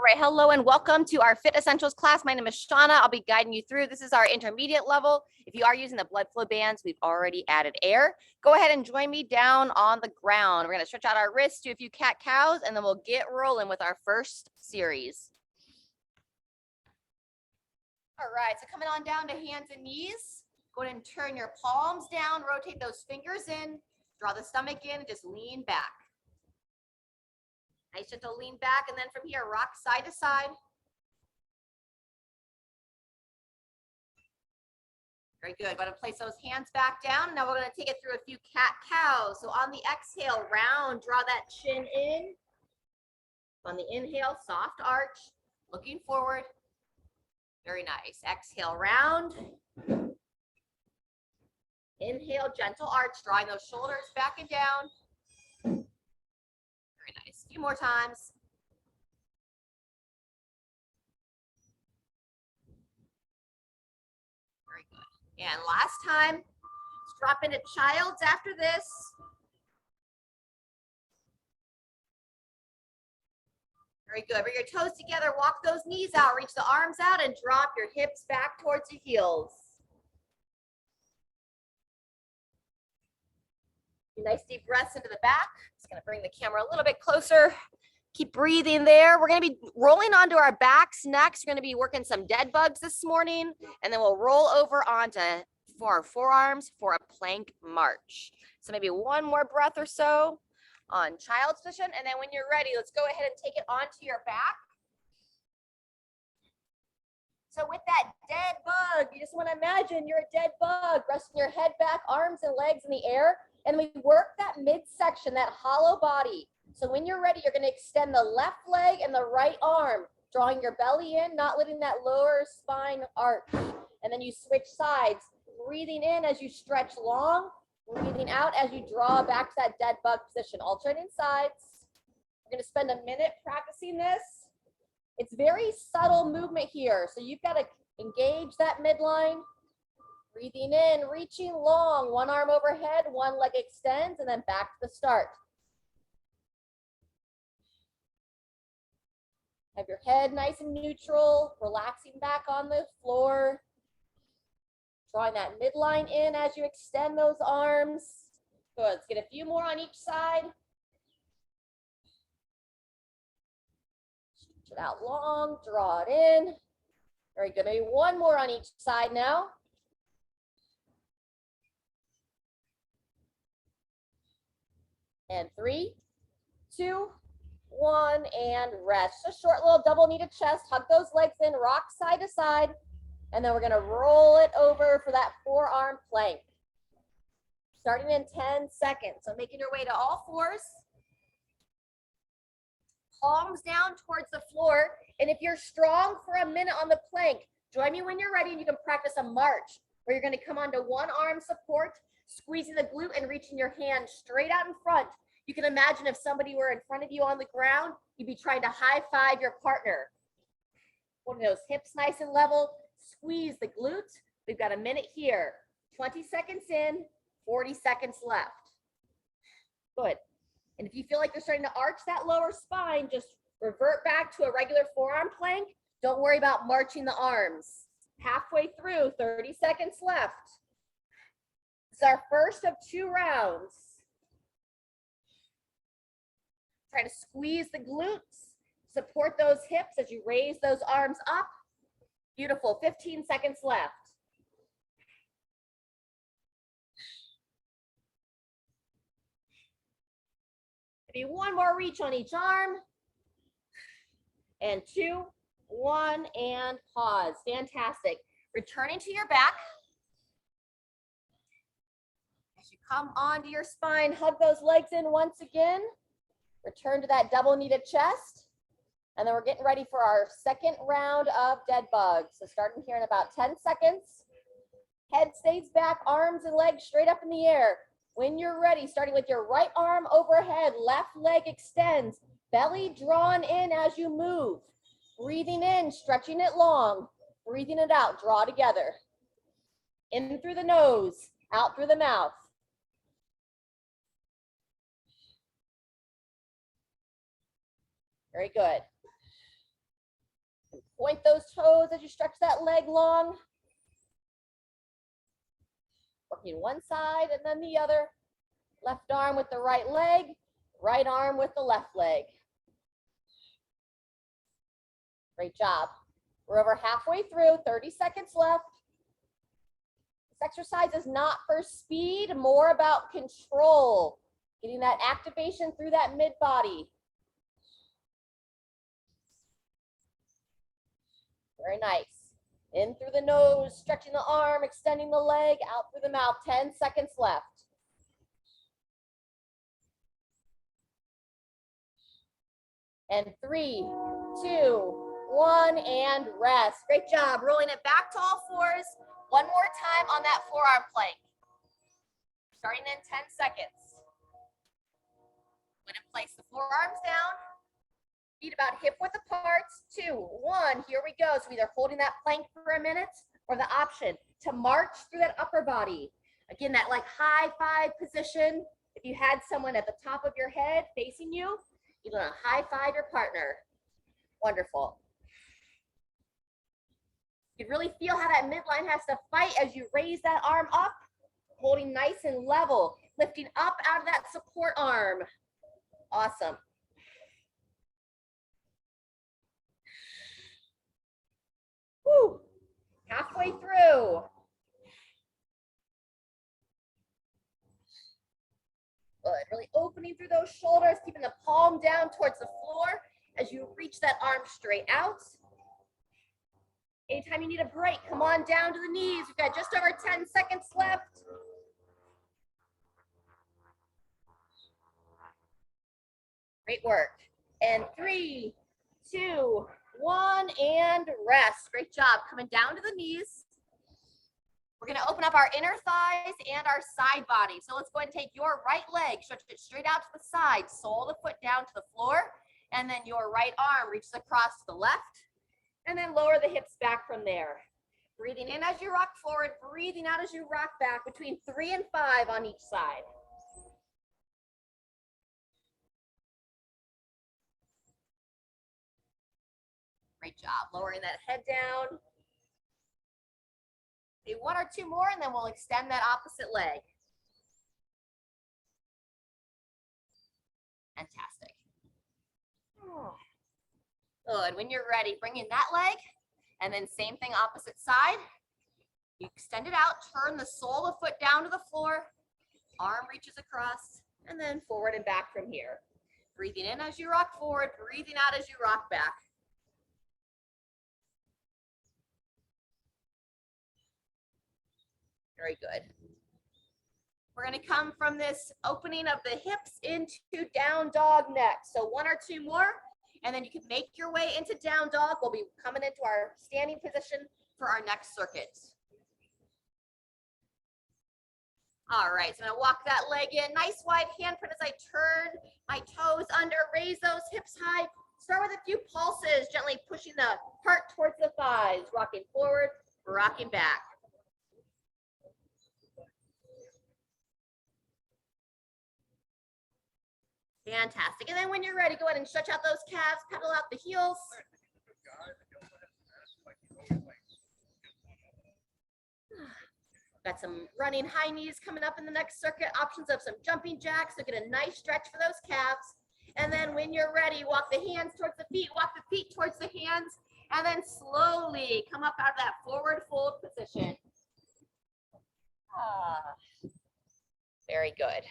right, hello and welcome to our Fitessentials class. My name is Shauna. I'll be guiding you through. This is our intermediate level. If you are using the blood flow bands, we've already added air. Go ahead and join me down on the ground. We're going to stretch out our wrists, do a few cat-cows, and then we'll get rolling with our first series. All right, so coming on down to hands and knees. Go ahead and turn your palms down, rotate those fingers in, draw the stomach in, and just lean back. Nice gentle lean back, and then from here, rock side to side. Very good. Going to place those hands back down. Now we're going to take it through a few cat-cows. So on the exhale, round, draw that chin in. On the inhale, soft arch, looking forward. Very nice. Exhale, round. Inhale, gentle arch, drawing those shoulders back and down. Very nice. A few more times. Very good. And last time, let's drop into child's after this. Very good. Bring your toes together, walk those knees out, reach the arms out, and drop your hips back towards the heels. Nice deep breaths into the back. Just going to bring the camera a little bit closer. Keep breathing there. We're going to be rolling onto our backs next. We're going to be working some dead bugs this morning, and then we'll roll over onto our forearms for a plank march. So maybe one more breath or so on child's position, and then when you're ready, let's go ahead and take it onto your back. So with that dead bug, you just want to imagine you're a dead bug, resting your head back, arms and legs in the air. And we work that midsection, that hollow body. So when you're ready, you're going to extend the left leg and the right arm, drawing your belly in, not letting that lower spine arch. And then you switch sides, breathing in as you stretch long, breathing out as you draw back to that dead bug position, alternating sides. We're going to spend a minute practicing this. It's very subtle movement here. So you've got to engage that midline. Breathing in, reaching long, one arm overhead, one leg extends, and then back to the start. Have your head nice and neutral, relaxing back on the floor. Drawing that midline in as you extend those arms. Good, let's get a few more on each side. Stretch it out long, draw it in. Very good, maybe one more on each side now. And 3, 2, 1, and rest. Just a short little double knee to chest. Hug those legs in, rock side to side. And then we're going to roll it over for that forearm plank. Starting in 10 seconds. So making your way to all fours. Palms down towards the floor. And if you're strong for a minute on the plank, join me when you're ready and you can practice a march where you're going to come onto one arm support, squeezing the glute and reaching your hand straight out in front. You can imagine if somebody were in front of you on the ground, you'd be trying to high five your partner. Holding those hips nice and level, squeeze the glutes. We've got a minute here. 20 seconds in, 40 seconds left. Good. And if you feel like you're starting to arch that lower spine, just revert back to a regular forearm plank. Don't worry about marching the arms. Halfway through, 30 seconds left. This is our first of 2 rounds. Try to squeeze the glutes, support those hips as you raise those arms up. Beautiful, 15 seconds left. Maybe one more reach on each arm. And 2, 1, and pause. Fantastic. Returning to your back. As you come onto your spine, hug those legs in once again. Return to that double knee to chest. And then we're getting ready for our second round of dead bugs. So starting here in about 10 seconds. Head stays back, arms and legs straight up in the air. When you're ready, starting with your right arm overhead, left leg extends, belly drawn in as you move. Breathing in, stretching it long. Breathing it out, draw together. In through the nose, out through the mouth. Very good. Point those toes as you stretch that leg long. Working one side and then the other. Left arm with the right leg, right arm with the left leg. Great job. We're over halfway through, 30 seconds left. This exercise is not for speed, more about control. Getting that activation through that mid body. Very nice. In through the nose, stretching the arm, extending the leg, out through the mouth. 10 seconds left. And 3, 2, 1, and rest. Great job. Rolling it back to all fours. One more time on that forearm plank. Starting in 10 seconds. Going to place the forearms down. Feet about hip width apart. 2, 1. Here we go. So either holding that plank for a minute or the option to march through that upper body. Again, that like high five position. If you had someone at the top of your head facing you, you're going to high five your partner. Wonderful. You can really feel how that midline has to fight as you raise that arm up, holding nice and level, lifting up out of that support arm. Awesome. Woo. Halfway through. Good. Really opening through those shoulders, keeping the palm down towards the floor as you reach that arm straight out. Anytime you need a break, come on down to the knees. We've got just over 10 seconds left. Great work. And 3, 2, 1, and rest. Great job. Coming down to the knees. We're going to open up our inner thighs and our side body. So let's go ahead and take your right leg, stretch it straight out to the side, sole of the foot down to the floor, and then your right arm reaches across to the left, and then lower the hips back from there. Breathing in as you rock forward, breathing out as you rock back, between 3 and 5 on each side. Great job. Lowering that head down. Do 1 or 2 more, and then we'll extend that opposite leg. Fantastic. Good. When you're ready, bring in that leg, and then same thing, opposite side. You extend it out, turn the sole of the foot down to the floor, arm reaches across, and then forward and back from here. Breathing in as you rock forward, breathing out as you rock back. Very good. We're going to come from this opening of the hips into down dog next. So 1 or 2 more, and then you can make your way into down dog. We'll be coming into our standing position for our next circuit. All right, so I'm going to walk that leg in. Nice wide handprint as I turn my toes under, raise those hips high. Start with a few pulses, gently pushing the heart towards the thighs, rocking forward, rocking back. Fantastic. And then when you're ready, go ahead and stretch out those calves, pedal out the heels. Got some running high knees coming up in the next circuit, options of some jumping jacks, so get a nice stretch for those calves. And then when you're ready, walk the hands towards the feet, walk the feet towards the hands, and then slowly come up out of that forward fold position. Very good.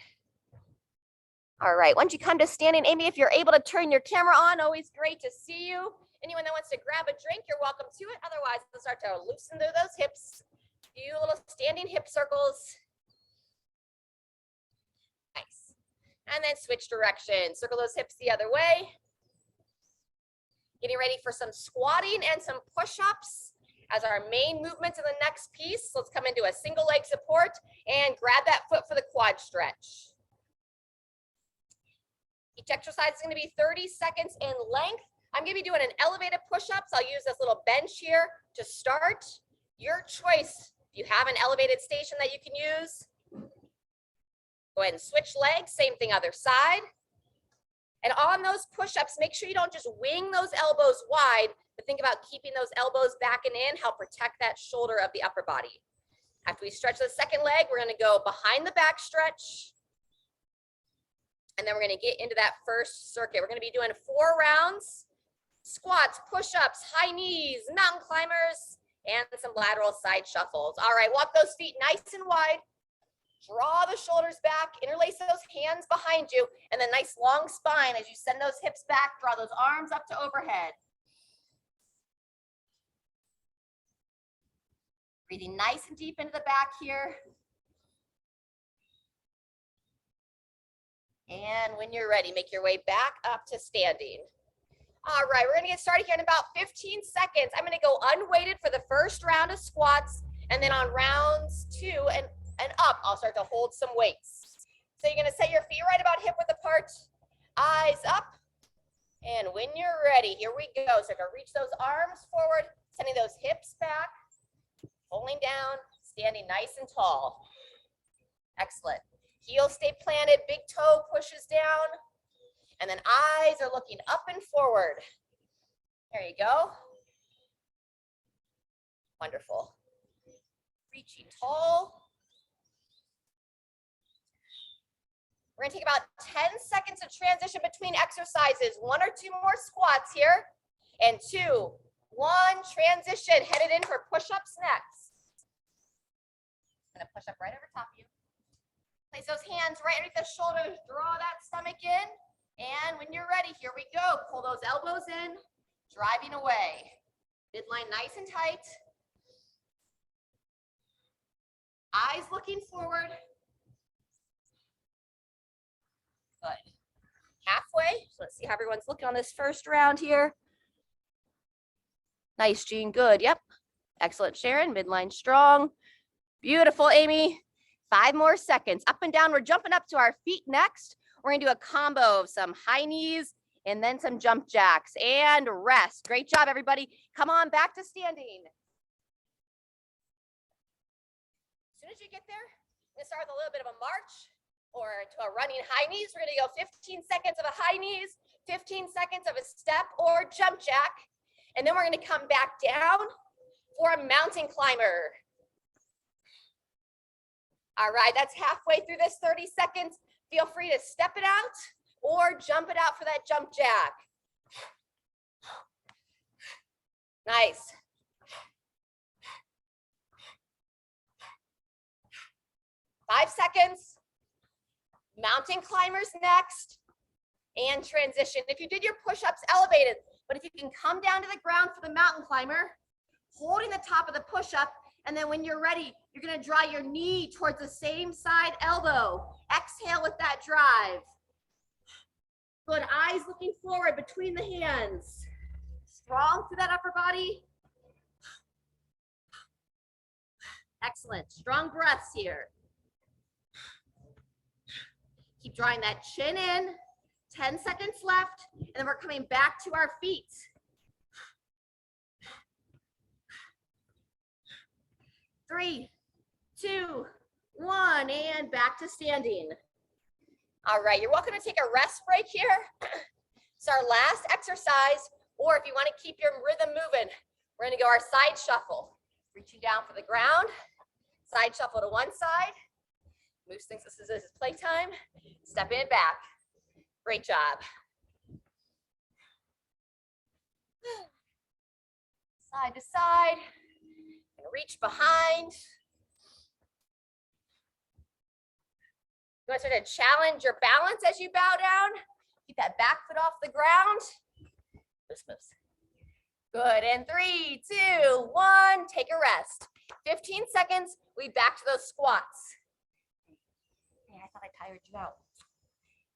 All right, once you come to standing, Amy, if you're able to turn your camera on, always great to see you. Anyone that wants to grab a drink, you're welcome to it. Otherwise, we'll start to loosen through those hips. Few little standing hip circles. Nice. And then switch direction. Circle those hips the other way. Getting ready for some squatting and some push-ups as our main movements in the next piece. Let's come into a single leg support and grab that foot for the quad stretch. Each exercise is going to be 30 seconds in length. I'm going to be doing an elevated push-ups. I'll use this little bench here to start. Your choice. If you have an elevated station that you can use, go ahead and switch legs. Same thing, other side. And on those push-ups, make sure you don't just wing those elbows wide, but think about keeping those elbows back and in, help protect that shoulder of the upper body. After we stretch the second leg, we're gonna go behind the back stretch. And then we're gonna get into that first circuit. We're gonna be doing 4 rounds, squats, push-ups, high knees, mountain climbers, and some lateral side shuffles. All right, walk those feet nice and wide. Draw the shoulders back, interlace those hands behind you, and then nice long spine as you send those hips back, draw those arms up to overhead. Breathing nice and deep into the back here. And when you're ready, make your way back up to standing. All right, we're gonna get started here in about 15 seconds. I'm gonna go unweighted for the first round of squats, and then on rounds 2 and up, I'll start to hold some weights. So you're gonna set your feet right about hip width apart, eyes up, and when you're ready, here we go. So to reach those arms forward, sending those hips back, pulling down, standing nice and tall. Excellent. Heels stay planted, big toe pushes down, and then eyes are looking up and forward. There you go. Wonderful. Reaching tall. We're gonna take about 10 seconds to transition between exercises. 1 or 2 more squats here. And 2, 1, transition. Headed in for push-ups next. I'm gonna push up right over top of you. Place those hands right underneath the shoulders. Draw that stomach in. And when you're ready, here we go. Pull those elbows in, driving away. Midline nice and tight. Eyes looking forward. Good. Halfway. So let's see how everyone's looking on this first round here. Nice, Jean. Good. Yep. Excellent, Sharon. Midline strong. Beautiful, Amy. 5 more seconds. Up and down. We're jumping up to our feet next. We're gonna do a combo of some high knees and then some jump jacks and rest. Great job, everybody. Come on back to standing. As soon as you get there, we're gonna start with a little bit of a march or to a running high knees. We're gonna go 15 seconds of a high knees, 15 seconds of a step or jump jack. And then we're gonna come back down for a mountain climber. All right, that's halfway through this 30 seconds. Feel free to step it out or jump it out for that jump jack. Nice. Five seconds. Mountain climbers next. And transition. If you did your push-ups, elevated. But if you can come down to the ground for the mountain climber, holding the top of the push-up, and then when you're ready, you're gonna draw your knee towards the same side elbow. Exhale with that drive. Good, eyes looking forward between the hands. Strong through that upper body. Excellent, strong breaths here. Keep drawing that chin in. 10 seconds left, and then we're coming back to our feet. Three, 2, 1, and back to standing. All right, you're welcome to take a rest break here. It's our last exercise, or if you want to keep your rhythm moving, we're gonna go our side shuffle. Reaching down for the ground, side shuffle to one side. Moose thinks this is playtime. Step in, back. Great job. Side to side. And reach behind. You want to start to challenge your balance as you bow down. Keep that back foot off the ground. Moose, moose. Good, and 3, 2, 1, take a rest. 15 seconds, we back to those squats. Hey, I thought I tired you out.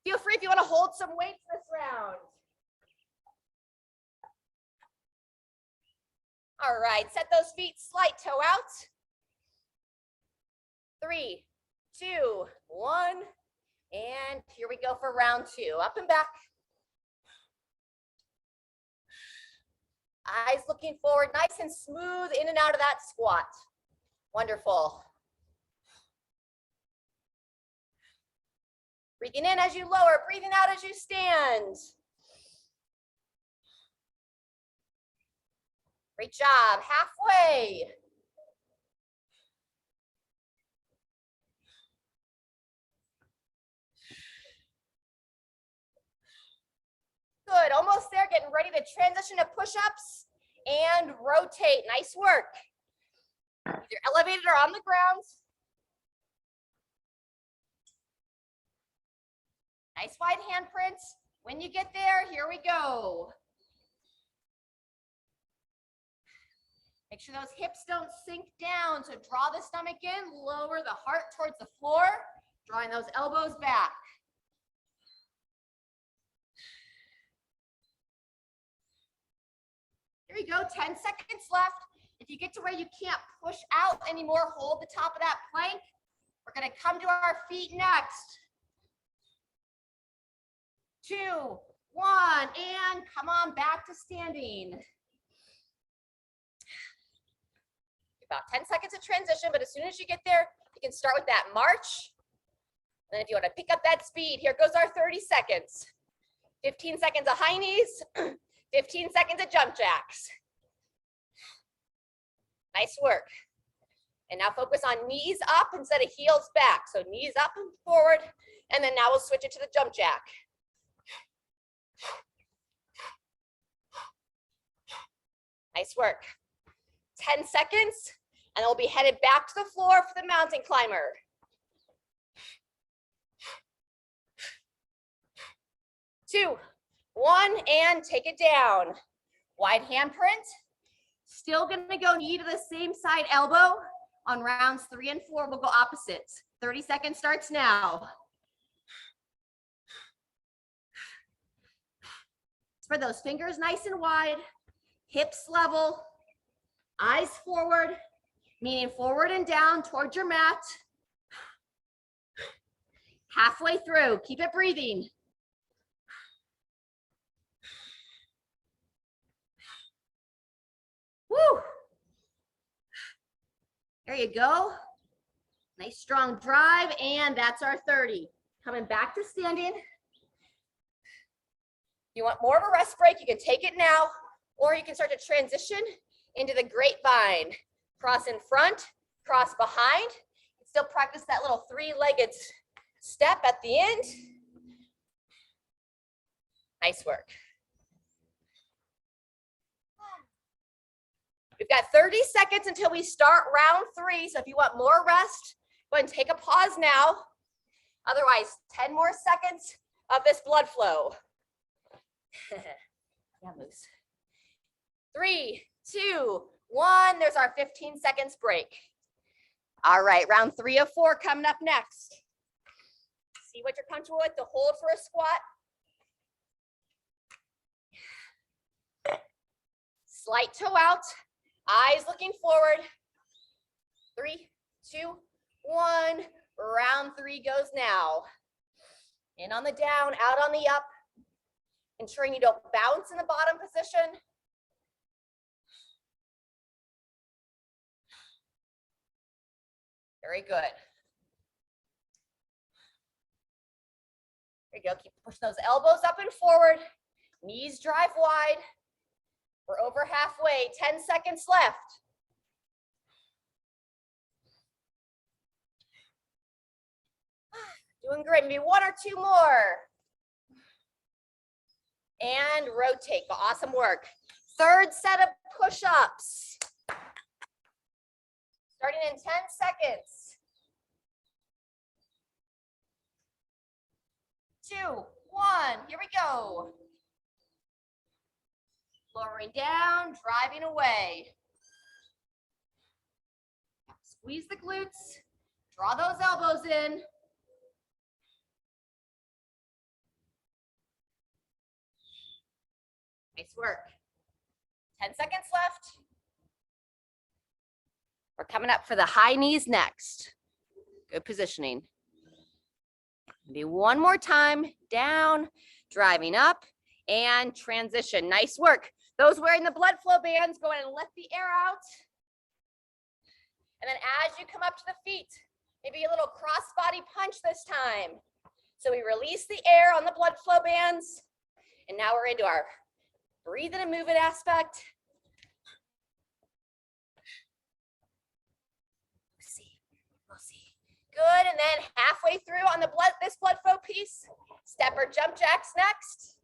Feel free if you want to hold some weights this round. All right, set those feet slight toe out. 3, 2, 1, and here we go for round 2. Up and back. Eyes looking forward, nice and smooth in and out of that squat. Wonderful. Breathing in as you lower, breathing out as you stand. Great job, halfway. Good, almost there, getting ready to transition to push-ups and rotate. Nice work. Either elevated or on the ground. Nice wide handprints. When you get there, here we go. Make sure those hips don't sink down. So draw the stomach in, lower the heart towards the floor, drawing those elbows back. Here we go, 10 seconds left. If you get to where you can't push out anymore, hold the top of that plank. We're gonna come to our feet next. 2, 1, and come on back to standing. About 10 seconds of transition, but as soon as you get there, you can start with that march. And if you want to pick up that speed, here goes our 30 seconds. 15 seconds of high knees, 15 seconds of jump jacks. Nice work. And now focus on knees up instead of heels back. So knees up and forward, and then now we'll switch it to the jump jack. Nice work. 10 seconds, and then we'll be headed back to the floor for the mountain climber. Two, 1, and take it down. Wide handprint. Still gonna go knee to the same side elbow. On rounds 3 and 4, we'll go opposites. 30 seconds starts now. Spread those fingers nice and wide, hips level, eyes forward, meaning forward and down towards your mat. Halfway through, keep it breathing. Woo! There you go. Nice strong drive, and that's our 30. Coming back to standing. If you want more of a rest break, you can take it now, or you can start to transition into the grapevine. Cross in front, cross behind. Still practice that little 3-legged step at the end. Nice work. We've got 30 seconds until we start round 3. So if you want more rest, go ahead and take a pause now. Otherwise, 10 more seconds of this blood flow. Yeah, moves. 3, 2, 1. There's our 15 seconds break. All right, round 3 of 4 coming up next. See what you're comfortable with to hold for a squat. Slight toe out, eyes looking forward. 3, 2, 1. Round 3 goes now. In on the down, out on the up. Ensuring you don't bounce in the bottom position. Very good. There you go. Keep pushing those elbows up and forward. Knees drive wide. We're over halfway. 10 seconds left. Doing great. Maybe 1 or 2 more. And rotate. Awesome work. 3rd set of push-ups. Starting in 10 seconds. 2, 1. Here we go. Lowering down, driving away. Squeeze the glutes. Draw those elbows in. Nice work. 10 seconds left. We're coming up for the high knees next. Good positioning. Maybe 1 more time. Down, driving up, and transition. Nice work. Those wearing the blood flow bands, go ahead and let the air out. And then as you come up to the feet, maybe a little cross body punch this time. So we release the air on the blood flow bands, and now we're into our breathing and moving aspect. We'll see. Good, and then halfway through on the this blood flow piece, step or jump jacks next.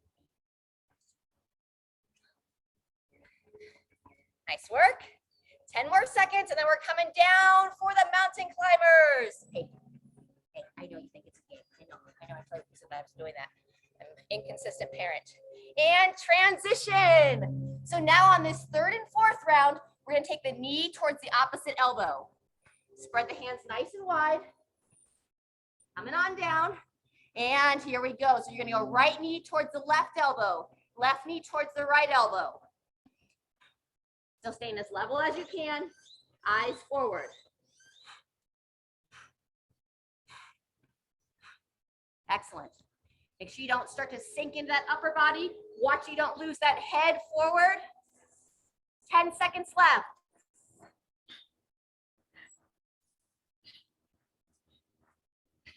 Nice work. 10 more seconds, and then we're coming down for the mountain climbers. Hey, I know you think it's a game. I know I told you so that I was doing that. I'm an inconsistent parent. And transition. So now on this third and fourth round, we're gonna take the knee towards the opposite elbow. Spread the hands nice and wide. Coming on down. And here we go. So you're gonna go right knee towards the left elbow, left knee towards the right elbow. Still staying as level as you can, eyes forward. Excellent. Make sure you don't start to sink into that upper body. Watch you don't lose that head forward. 10 seconds left.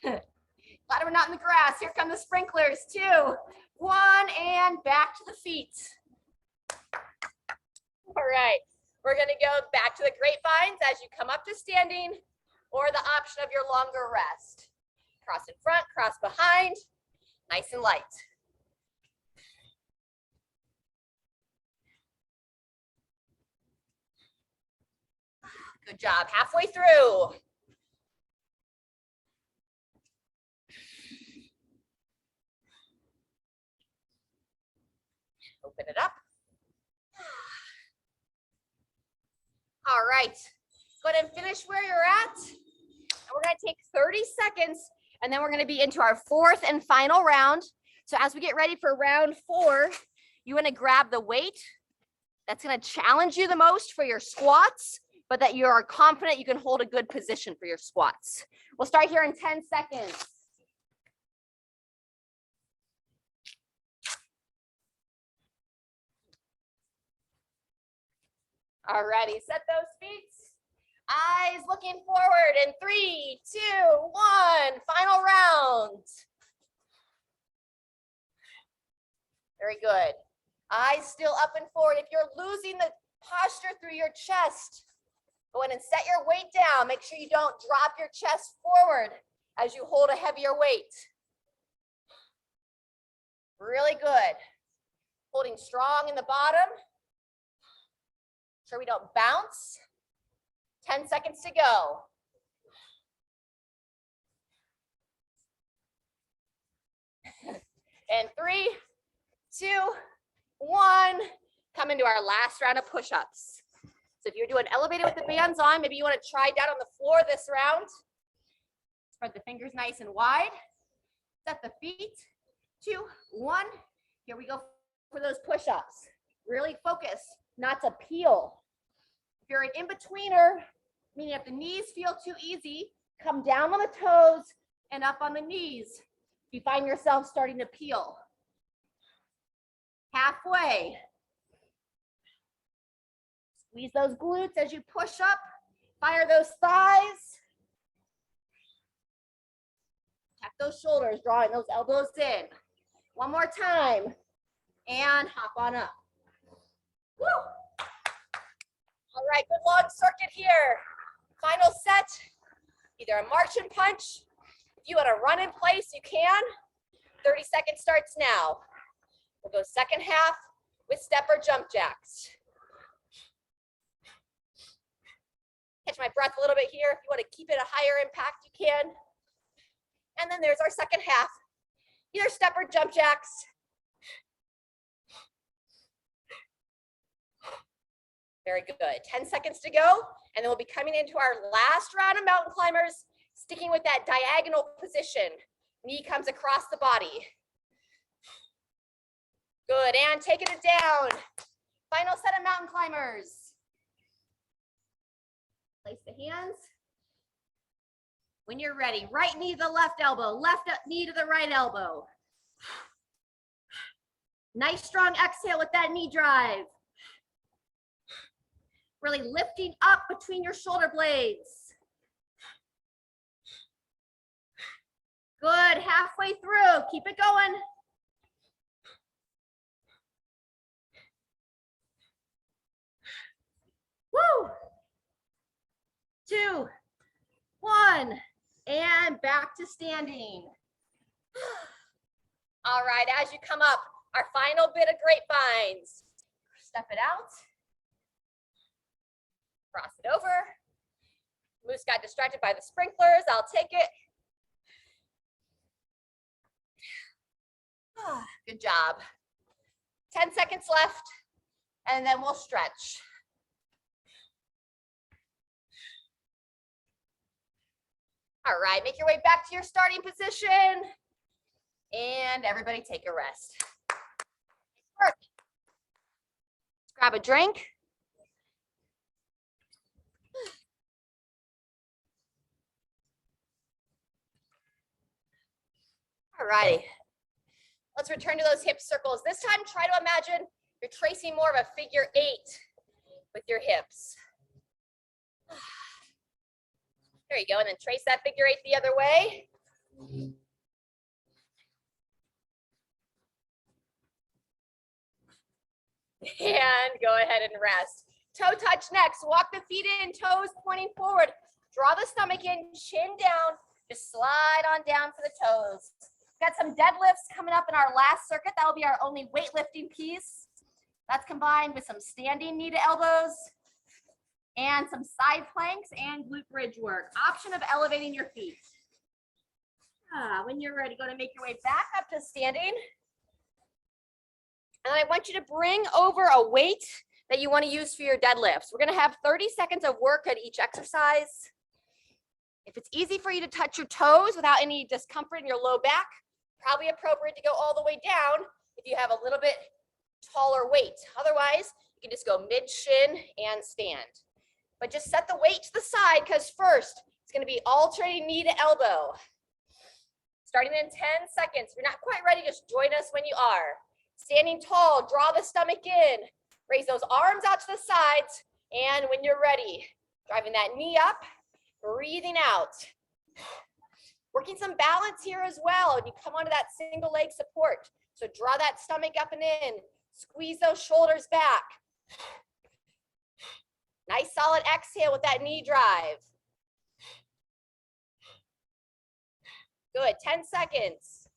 Glad we're not in the grass. Here come the sprinklers. 2, 1, and back to the feet. All right, we're gonna go back to the grapevines as you come up to standing, or the option of your longer rest. Cross in front, cross behind, nice and light. Good job, halfway through. Open it up. All right, go ahead and finish where you're at. And we're gonna take 30 seconds, and then we're gonna be into our fourth and final round. So as we get ready for round 4, you wanna grab the weight that's gonna challenge you the most for your squats, but that you are confident you can hold a good position for your squats. We'll start here in 10 seconds. Alrighty, set those feet. Eyes looking forward in 3, 2, 1, final round. Very good. Eyes still up and forward. If you're losing the posture through your chest, go ahead and set your weight down. Make sure you don't drop your chest forward as you hold a heavier weight. Really good. Holding strong in the bottom. Sure we don't bounce. 10 seconds to go. And 3, 2, 1. Come into our last round of push-ups. So if you're doing elevated with the bands on, maybe you want to try down on the floor this round. Spread the fingers nice and wide. Set the feet. 2, 1. Here we go for those push-ups. Really focus not to peel. If you're an in-betweener, meaning if the knees feel too easy, come down on the toes and up on the knees. If you find yourself starting to peel. Halfway. Squeeze those glutes as you push up. Fire those thighs. Tap those shoulders, drawing those elbows in. One more time. And hop on up. Woo! All right, good long circuit here. Final set, either a march and punch. If you want to run in place, you can. 30 seconds starts now. We'll go second half with step or jump jacks. Catch my breath a little bit here. If you want to keep it a higher impact, you can. And then there's our second half. Either step or jump jacks. Very good. 10 seconds to go, and then we'll be coming into our last round of mountain climbers, sticking with that diagonal position. Knee comes across the body. Good, and taking it down. Final set of mountain climbers. Place the hands. When you're ready, right knee to the left elbow, left knee to the right elbow. Nice strong exhale with that knee drive. Really lifting up between your shoulder blades. Good, halfway through, keep it going. Woo! 2, 1, and back to standing. All right, as you come up, our final bit of grapevines. Step it out. Cross it over. Moose got distracted by the sprinklers. I'll take it. Good job. 10 seconds left, and then we'll stretch. All right, make your way back to your starting position. And everybody take a rest. Let's grab a drink. All righty. Let's return to those hip circles. This time, try to imagine you're tracing more of a figure 8 with your hips. There you go, and then trace that figure 8 the other way. And go ahead and rest. Toe touch next. Walk the feet in, toes pointing forward. Draw the stomach in, chin down. Just slide on down for the toes. We've got some deadlifts coming up in our last circuit. That'll be our only weightlifting piece. That's combined with some standing knee to elbows and some side planks and glute bridge work. Option of elevating your feet. When you're ready, go to make your way back up to standing. And I want you to bring over a weight that you want to use for your deadlifts. We're going to have 30 seconds of work at each exercise. If it's easy for you to touch your toes without any discomfort in your low back, probably appropriate to go all the way down if you have a little bit taller weight. Otherwise, you can just go mid-shin and stand. But just set the weight to the side because first, it's going to be alternating knee to elbow. Starting in 10 seconds. If you're not quite ready, just join us when you are. Standing tall, draw the stomach in, raise those arms out to the sides, and when you're ready, driving that knee up, breathing out. Working some balance here as well, and you come onto that single leg support. So draw that stomach up and in, squeeze those shoulders back. Nice solid exhale with that knee drive. Good, 10 seconds.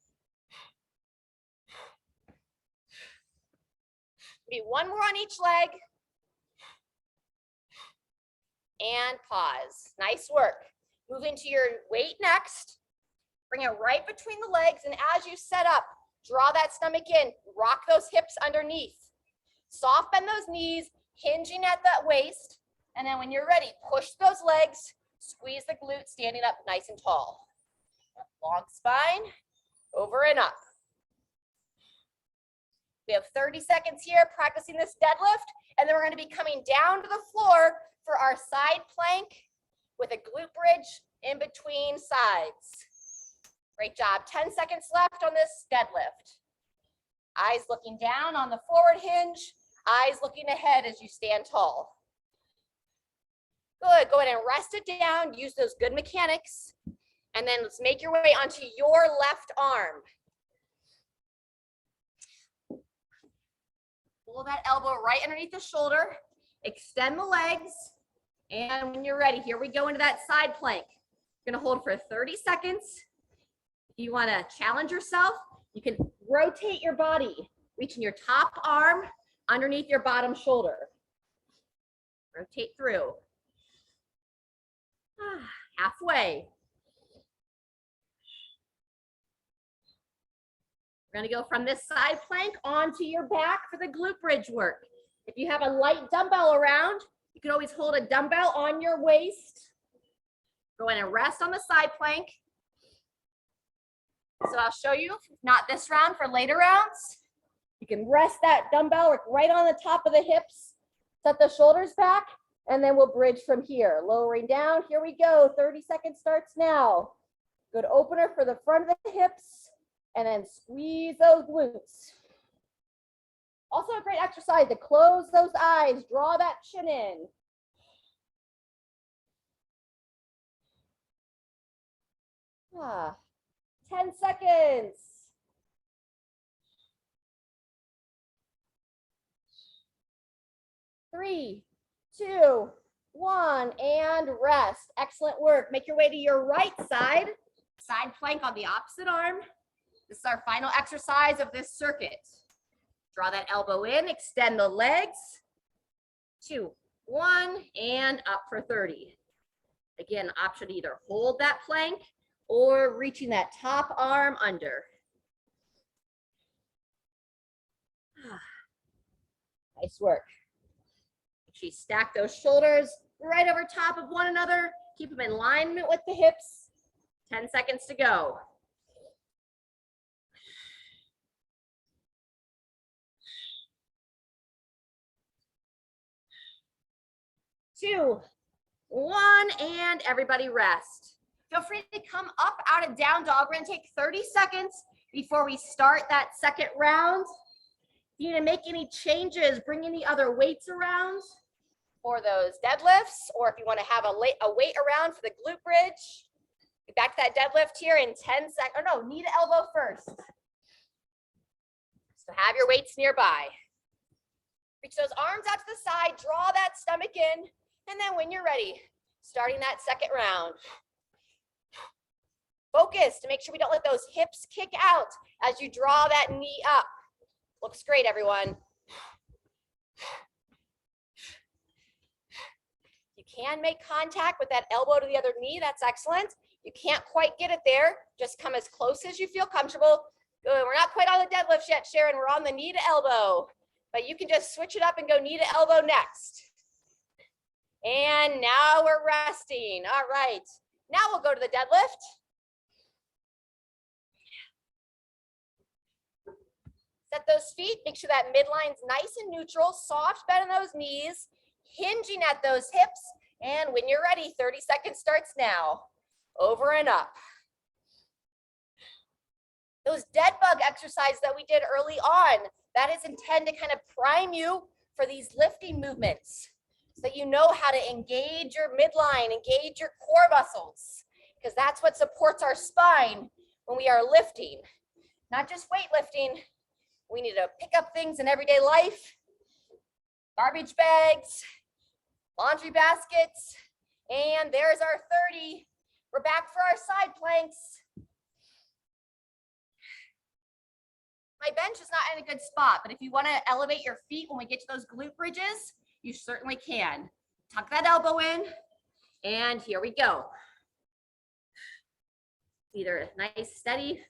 Maybe one more on each leg. And pause. Nice work. Move into your weight next. Bring it right between the legs. And as you set up, draw that stomach in. Rock those hips underneath. Soft bend those knees, hinging at that waist. And then when you're ready, push those legs. Squeeze the glutes, standing up nice and tall. Long spine, over and up. We have 30 seconds here practicing this deadlift, and then we're going to be coming down to the floor for our side plank with a glute bridge in between sides. Great job. 10 seconds left on this deadlift. Eyes looking down on the forward hinge, eyes looking ahead as you stand tall. Good. Go ahead and rest it down. Use those good mechanics. And then let's make your way onto your left arm. Pull that elbow right underneath the shoulder. Extend the legs. And when you're ready, here we go into that side plank. You're going to hold for 30 seconds. If you want to challenge yourself, you can rotate your body, reaching your top arm underneath your bottom shoulder. Rotate through. Halfway. We're going to go from this side plank onto your back for the glute bridge work. If you have a light dumbbell around, you can always hold a dumbbell on your waist. Go in and rest on the side plank. So I'll show you, not this round, for later rounds. You can rest that dumbbell right on the top of the hips. Set the shoulders back, and then we'll bridge from here. Lowering down, here we go. 30 seconds starts now. Good opener for the front of the hips. And then squeeze those glutes. Also a great exercise to close those eyes, draw that chin in. 10 seconds. 3, 2, 1, and rest. Excellent work. Make your way to your right side. Side plank on the opposite arm. This is our final exercise of this circuit. Draw that elbow in, extend the legs. 2, 1, and up for 30. Again, option to either hold that plank or reaching that top arm under. Nice work. Make sure you stack those shoulders right over top of one another. Keep them in alignment with the hips. 10 seconds to go. 2, 1, and everybody rest. Feel free to come up out of down dog. We're gonna take 30 seconds before we start that second round. If you need to make any changes, bring any other weights around for those deadlifts, or if you want to have a weight around for the glute bridge. Get back to that deadlift here in 10 seconds. Oh no, knee to elbow first. So have your weights nearby. Reach those arms out to the side, draw that stomach in, and then when you're ready, starting that second round. Focus to make sure we don't let those hips kick out as you draw that knee up. Looks great, everyone. You can make contact with that elbow to the other knee. That's excellent. You can't quite get it there. Just come as close as you feel comfortable. Good. We're not quite on the deadlift yet, Sharon. We're on the knee to elbow. But you can just switch it up and go knee to elbow next. And now we're resting. All right. Now we'll go to the deadlift. Set those feet. Make sure that midline's nice and neutral. Soft bend in those knees. Hinging at those hips. And when you're ready, 30 seconds starts now. Over and up. Those dead bug exercises that we did early on, that is intended to kind of prime you for these lifting movements so that you know how to engage your midline, engage your core muscles, because that's what supports our spine when we are lifting. Not just weightlifting. We need to pick up things in everyday life, garbage bags, laundry baskets, and there's our 30. We're back for our side planks. My bench is not in a good spot, but if you want to elevate your feet when we get to those glute bridges, you certainly can. Tuck that elbow in, and here we go. Either a nice, steady,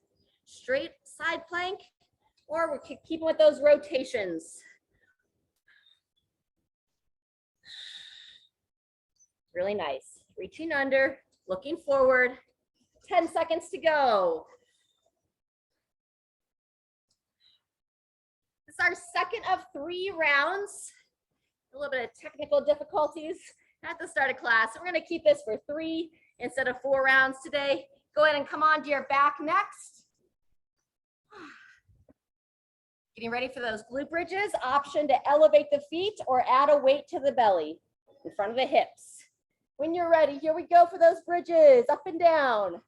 straight side plank, or we're keeping with those rotations. Really nice. Reaching under, looking forward. 10 seconds to go. This is our second of 3 rounds. A little bit of technical difficulties at the start of class. So we're going to keep this for 3 instead of 4 rounds today. Go ahead and come on to your back next. Getting ready for those glute bridges. Option to elevate the feet or add a weight to the belly in front of the hips. When you're ready, here we go for those bridges, up and down.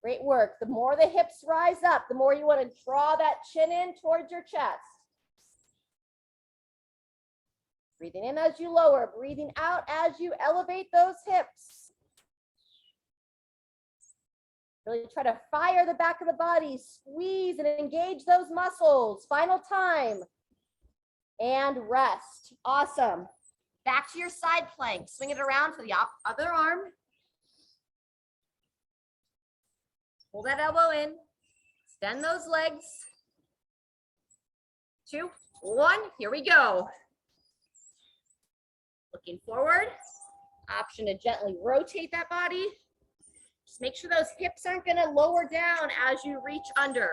Great work. The more the hips rise up, the more you want to draw that chin in towards your chest. Breathing in as you lower, breathing out as you elevate those hips. Really try to fire the back of the body, squeeze and engage those muscles. Final time. And rest. Awesome. Back to your side plank. Swing it around for the other arm. Pull that elbow in. Extend those legs. 2, 1. Here we go. Looking forward. Option to gently rotate that body. Just make sure those hips aren't going to lower down as you reach under.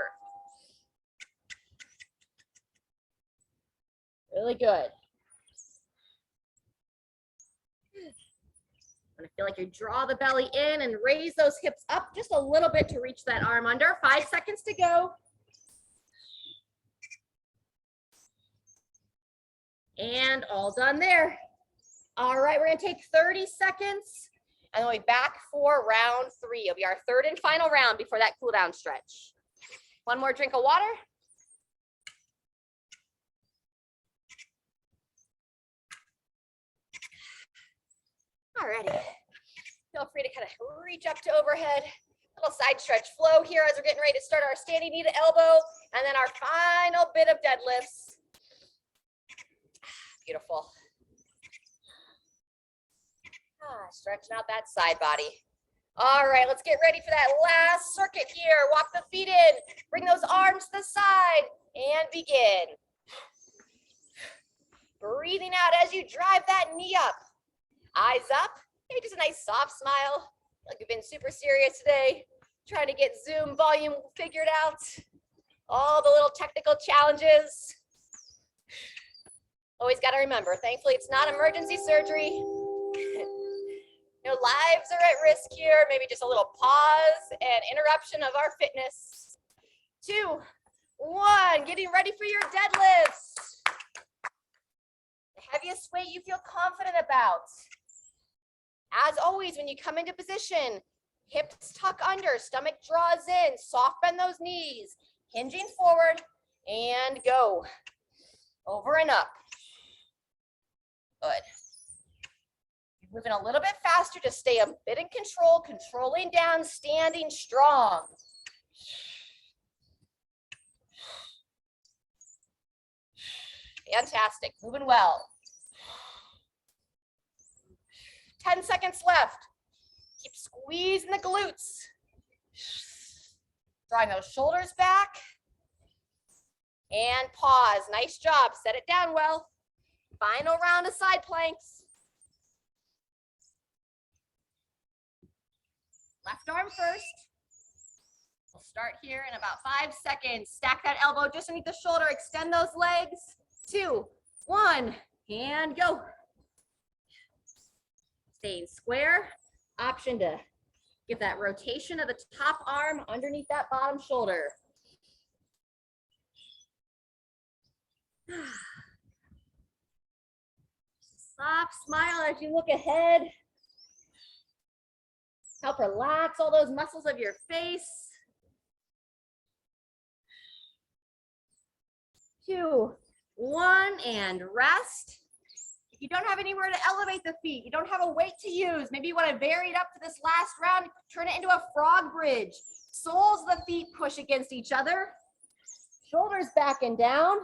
Really good. I feel like you draw the belly in and raise those hips up just a little bit to reach that arm under. 5 seconds to go. And all done there. All right, we're gonna take 30 seconds and then we'll be back for round 3. It'll be our third and final round before that cool down stretch. One more drink of water. Alrighty, feel free to kind of reach up to overhead. Little side stretch flow here as we're getting ready to start our standing knee to elbow, and then our final bit of deadlifts. Beautiful. Stretching out that side body. All right, let's get ready for that last circuit here. Walk the feet in, bring those arms to the side, and begin. Breathing out as you drive that knee up. Eyes up, maybe just a nice soft smile. Like you've been super serious today, trying to get Zoom volume figured out. All the little technical challenges. Always got to remember, thankfully it's not emergency surgery. No lives are at risk here. Maybe just a little pause and interruption of our fitness. 2, 1, getting ready for your deadlifts. The heaviest weight you feel confident about. As always, when you come into position, hips tuck under, stomach draws in, soft bend those knees, hinging forward, and go. Over and up. Good. Moving a little bit faster to stay a bit in control, controlling down, standing strong. Fantastic, moving well. 10 seconds left. Keep squeezing the glutes. Drawing those shoulders back. And pause, nice job, set it down well. Final round of side planks. Left arm first. We'll start here in about 5 seconds. Stack that elbow just underneath the shoulder. Extend those legs. 2, 1, and go. Staying square. Option to give that rotation of the top arm underneath that bottom shoulder. Soft smile as you look ahead. Help relax all those muscles of your face. 2, 1, and rest. If you don't have anywhere to elevate the feet, you don't have a weight to use, maybe you want to vary it up for this last round, turn it into a frog bridge. Soles of the feet push against each other. Shoulders back and down.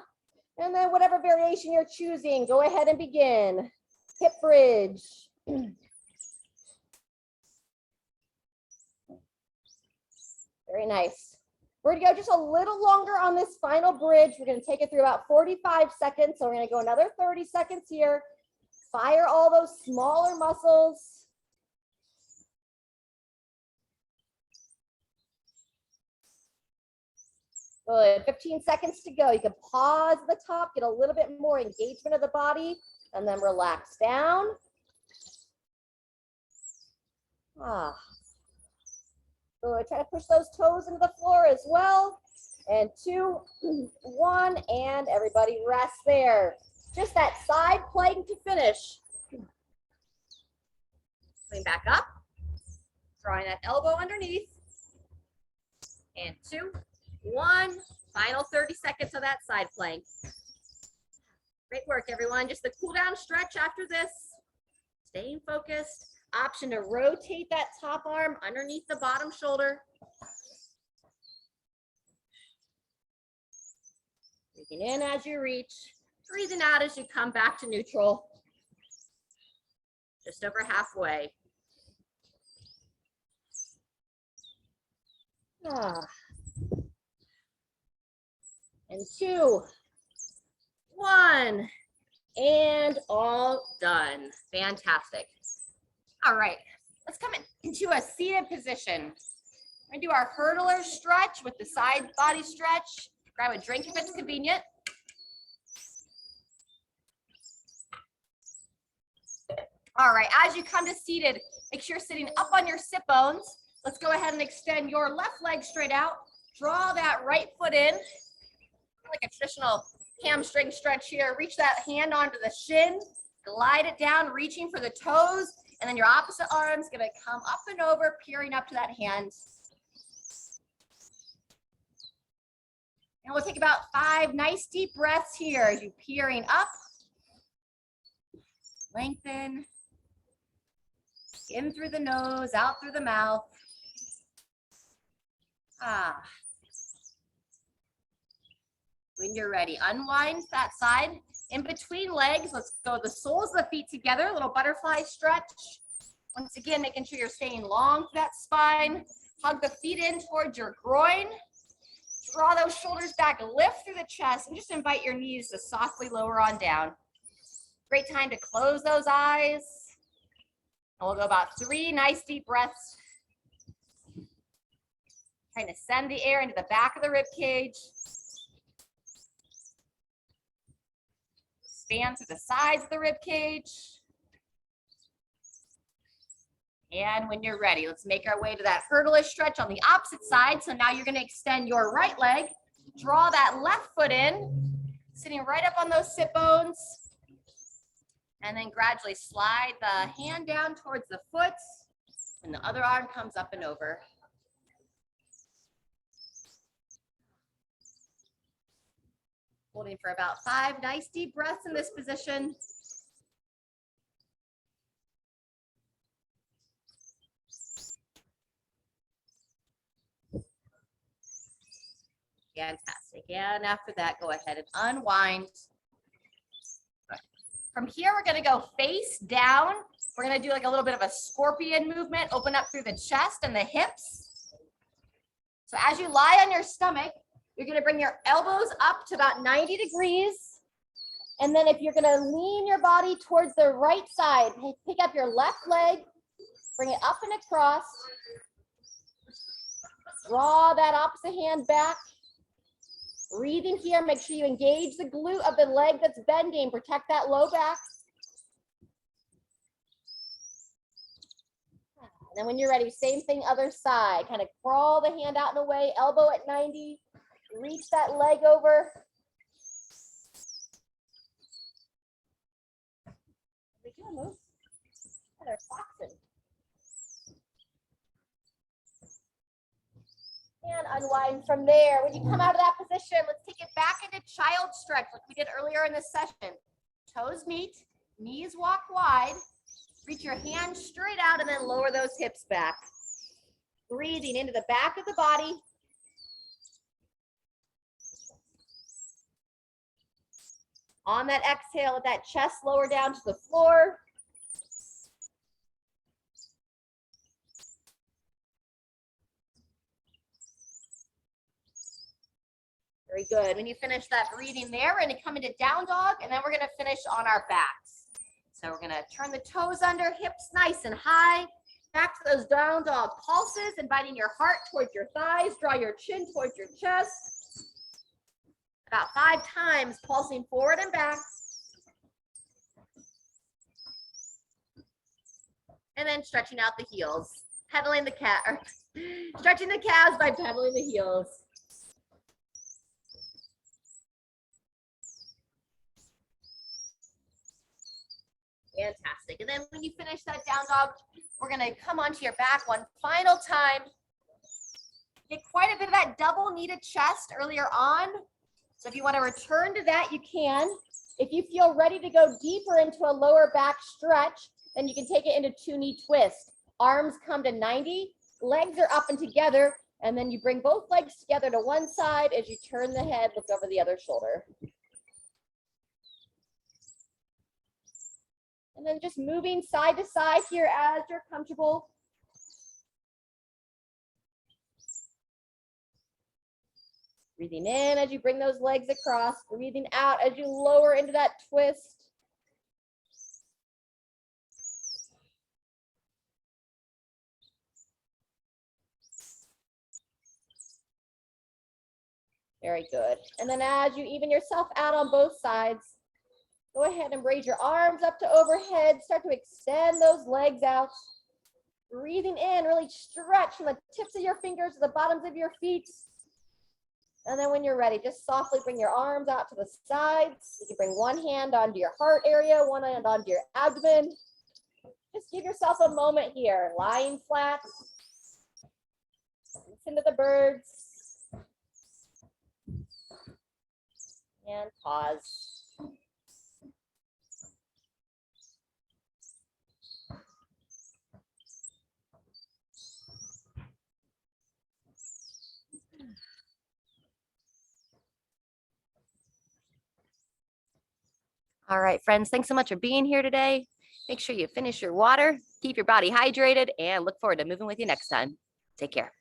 And then whatever variation you're choosing, go ahead and begin. Hip bridge. Very nice. We're gonna go just a little longer on this final bridge. We're gonna take it through about 45 seconds. So we're gonna go another 30 seconds here. Fire all those smaller muscles. Good, 15 seconds to go. You can pause at the top, get a little bit more engagement of the body, and then relax down. Good, try to push those toes into the floor as well. And 2, 1, and everybody rest there. Just that side plank to finish. Coming back up, drawing that elbow underneath. And 2, 1, final 30 seconds of that side plank. Great work, everyone. Just the cool down stretch after this. Staying focused. Option to rotate that top arm underneath the bottom shoulder. Breathing in as you reach. Breathing out as you come back to neutral. Just over halfway. And 2, 1, and all done. Fantastic. All right, let's come into a seated position. We're gonna do our hurdler stretch with the side body stretch. Grab a drink if it's convenient. All right, as you come to seated, make sure you're sitting up on your sit bones. Let's go ahead and extend your left leg straight out. Draw that right foot in, like a traditional hamstring stretch here. Reach that hand onto the shin. Glide it down, reaching for the toes, and then your opposite arm's gonna come up and over, peering up to that hand. And we'll take about 5 nice deep breaths here as you peering up. Lengthen. In through the nose, out through the mouth. When you're ready, unwind that side. In between legs, let's go the soles of the feet together, a little butterfly stretch. Once again, making sure you're staying long through that spine. Hug the feet in towards your groin. Draw those shoulders back, lift through the chest, and just invite your knees to softly lower on down. Great time to close those eyes. And we'll go about 3 nice deep breaths. Trying to send the air into the back of the rib cage. Expand through the sides of the rib cage. And when you're ready, let's make our way to that hurdle-ish stretch on the opposite side. So now you're going to extend your right leg, draw that left foot in, sitting right up on those sit bones. And then gradually slide the hand down towards the foot, and the other arm comes up and over. Holding for about 5 nice deep breaths in this position. Fantastic. And after that, go ahead and unwind. From here, we're going to go face down. We're going to do like a little bit of a scorpion movement, open up through the chest and the hips. So as you lie on your stomach, you're going to bring your elbows up to about 90 degrees. And then if you're going to lean your body towards the right side, pick up your left leg, bring it up and across. Draw that opposite hand back. Breathing here, make sure you engage the glute of the leg that's bending. Protect that low back. And then when you're ready, same thing, other side. Kind of crawl the hand out and away, elbow at 90. Reach that leg over. We can move. They're boxing. And unwind from there. When you come out of that position, let's take it back into child stretch like we did earlier in this session. Toes meet, knees walk wide. Reach your hands straight out and then lower those hips back. Breathing into the back of the body. On that exhale, let that chest lower down to the floor. Very good. When you finish that breathing there, we're going to come into down dog, and then we're going to finish on our backs. So we're going to turn the toes under, hips nice and high. Back to those down dog pulses, inviting your heart towards your thighs. Draw your chin towards your chest. About 5 times, pulsing forward and back. And then stretching out the heels. Pedaling the cat, stretching the calves by pedaling the heels. Fantastic. And then when you finish that down dog, we're going to come onto your back one final time. Get quite a bit of that double kneaded chest earlier on. So if you want to return to that, you can. If you feel ready to go deeper into a lower back stretch, then you can take it into 2-knee twist. Arms come to 90, legs are up and together, and then you bring both legs together to one side. As you turn the head, look over the other shoulder. And then just moving side to side here as you're comfortable. Breathing in as you bring those legs across. Breathing out as you lower into that twist. Very good. And then as you even yourself out on both sides, go ahead and raise your arms up to overhead. Start to extend those legs out. Breathing in, really stretch from the tips of your fingers to the bottoms of your feet. And then when you're ready, just softly bring your arms out to the sides. You can bring one hand onto your heart area, one hand onto your abdomen. Just give yourself a moment here, lying flat. Listen to the birds. And pause. All right, friends, thanks so much for being here today. Make sure you finish your water, keep your body hydrated, and look forward to moving with you next time. Take care.